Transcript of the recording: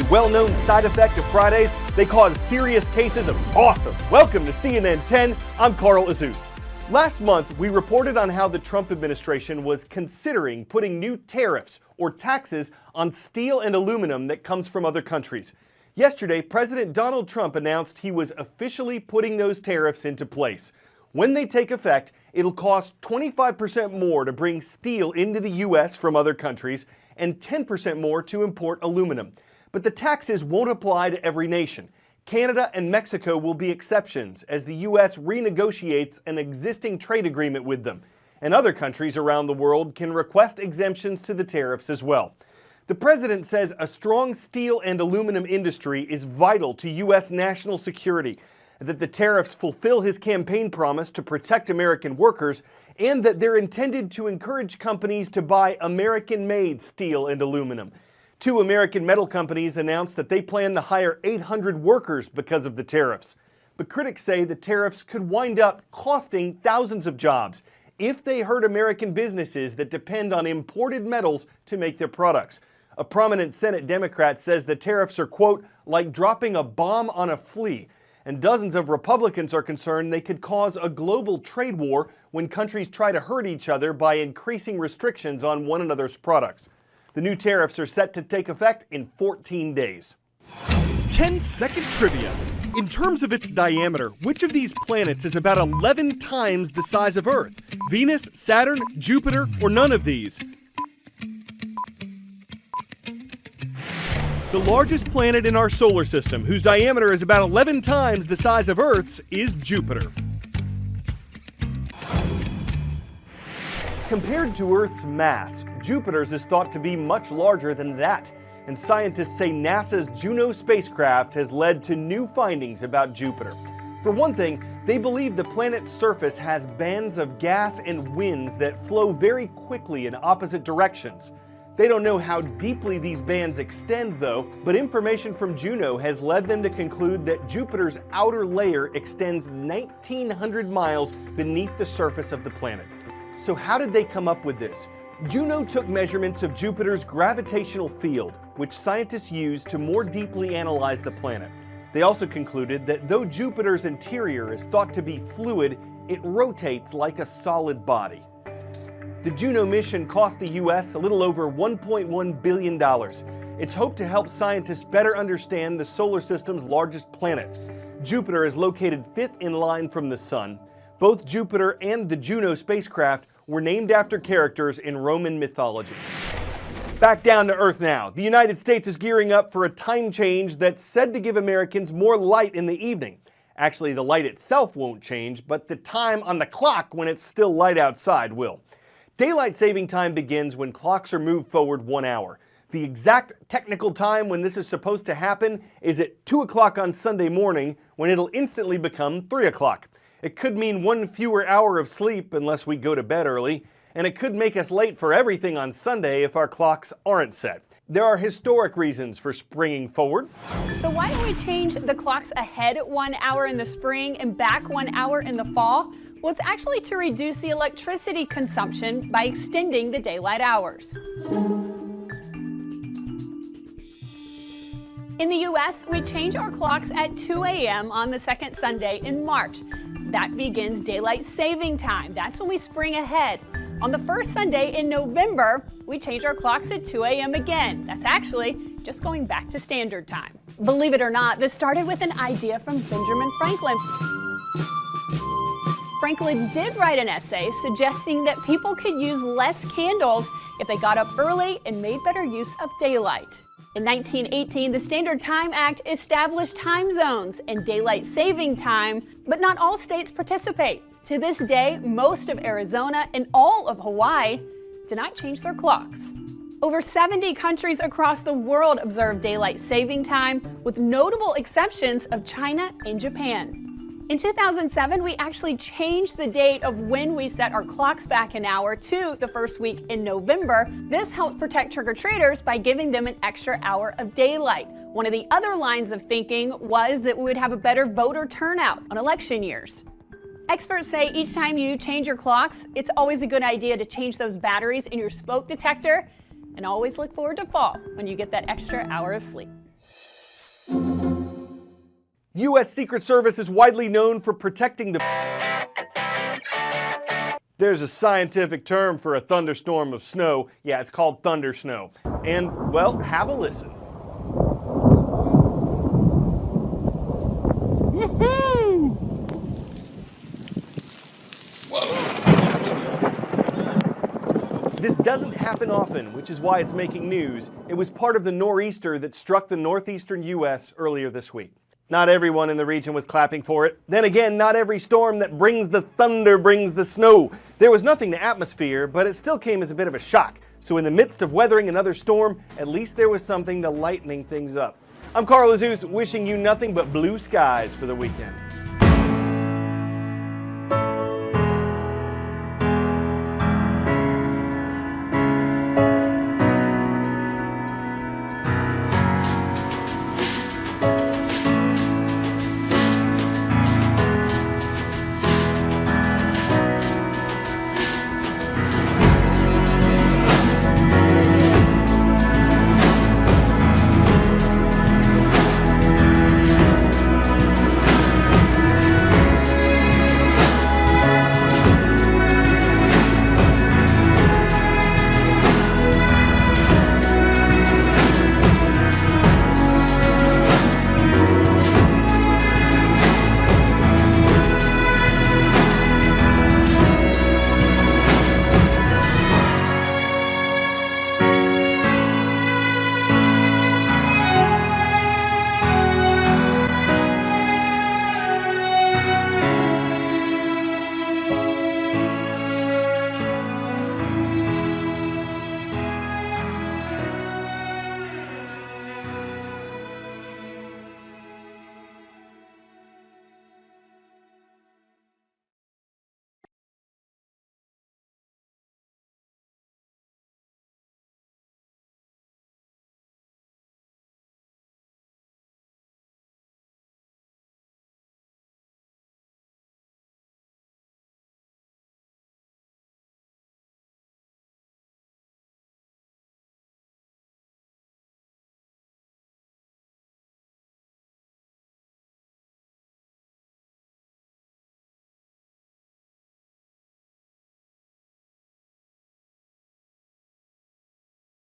well-known side effect of Fridays? They cause serious cases of awesome. Welcome to CNN 10. I'm Cral Azuz. Last month, we reported on how the Trump administration was considering putting new tariffs or taxes on steel and aluminum that comes from other countries. Yesterday, President Donald Trump announced he was officially putting those tariffs into place. When they take effect, it'll cost 25% more to bring steel into the U.S. from other countries and 10% more to import aluminum. But the taxes won't apply to every nation. Canada and Mexico will be exceptions as the U.S. renegotiates an existing trade agreement with them. And other countries around the world can request exemptions to the tariffs as well. The president says a strong steel and aluminum industry is vital to U.S. national security, that the tariffs fulfill his campaign promise to protect American workers, and that they're intended to encourage companies to buy American-made steel and aluminum. Two American metal companies announced that they plan to hire 800 workers because of the tariffs. But critics say the tariffs could wind up costing thousands of jobs if they hurt American businesses that depend on imported metals to make their products. A prominent Senate Democrat says the tariffs are, quote, like dropping a bomb on a flea. And dozens of Republicans are concerned they could cause a global trade war when countries try to hurt each other by increasing restrictions on one another's products. The new tariffs are set to take effect in 14 days. 10-second trivia. In terms of its diameter, which of these planets is about 11 times the size of Earth? Venus, Saturn, Jupiter, or none of these? The largest planet in our solar system, whose diameter is about 11 times the size of Earth's, is Jupiter. Compared to Earth's mass, Jupiter's is thought to be much larger than that, and scientists say NASA's Juno spacecraft has led to new findings about Jupiter. For one thing, they believe the planet's surface has bands of gas and winds that flow very quickly in opposite directions. They don't know how deeply these bands extend, though, but information from Juno has led them to conclude that Jupiter's outer layer extends 1,900 miles beneath the surface of the planet. So how did they come up with this? Juno took measurements of Jupiter's gravitational field, which scientists use to more deeply analyze the planet. They also concluded that though Jupiter's interior is thought to be fluid, it rotates like a solid body. The Juno mission cost the U.S. a little over $1.1 billion. It's hoped to help scientists better understand the solar system's largest planet. Jupiter is located fifth in line from the Sun. Both Jupiter and the Juno spacecraft were named after characters in Roman mythology. Back down to Earth now. The United States is gearing up for a time change that's said to give Americans more light in the evening. Actually, the light itself won't change, but the time on the clock when it's still light outside will. Daylight saving time begins when clocks are moved forward 1 hour. The exact technical time when this is supposed to happen is at 2 o'clock on Sunday morning, when it'll instantly become 3 o'clock. It could mean one fewer hour of sleep unless we go to bed early, and it could make us late for everything on Sunday if our clocks aren't set. There are historic reasons for springing forward. So why don't we change the clocks ahead 1 hour in the spring and back 1 hour in the fall? Well, it's actually to reduce the electricity consumption by extending the daylight hours. In the U.S., we change our clocks at 2 a.m. on the second Sunday in March. That begins daylight saving time. That's when we spring ahead. On the first Sunday in November, we change our clocks at 2 a.m. again. That's actually just going back to standard time. Believe it or not, this started with an idea from Benjamin Franklin. Franklin did write an essay suggesting that people could use less candles if they got up early and made better use of daylight. In 1918, the Standard Time Act established time zones and daylight saving time, but not all states participate. To this day, most of Arizona and all of Hawaii did not change their clocks. Over 70 countries across the world observe daylight saving time, with notable exceptions of China and Japan. In 2007, we actually changed the date of when we set our clocks back an hour to the first week in November. This helped protect trick-or-treaters by giving them an extra hour of daylight. One of the other lines of thinking was that we would have a better voter turnout on election years. Experts say each time you change your clocks, it's always a good idea to change those batteries in your smoke detector, and always look forward to fall when you get that extra hour of sleep. U.S. Secret Service is widely known for protecting the... There's a scientific term for a thunderstorm of snow. Yeah, it's called thunder snow. And, well, have a listen. Woohoo! This doesn't happen often, which is why it's making news. It was part of the nor'easter that struck the northeastern U.S. earlier this week. Not everyone in the region was clapping for it. Then again, not every storm that brings the thunder brings the snow. There was nothing to atmosphere, but it still came as a bit of a shock. So in the midst of weathering another storm, at least there was something to lightening things up. I'm Carl Azuz, wishing you nothing but blue skies for the weekend.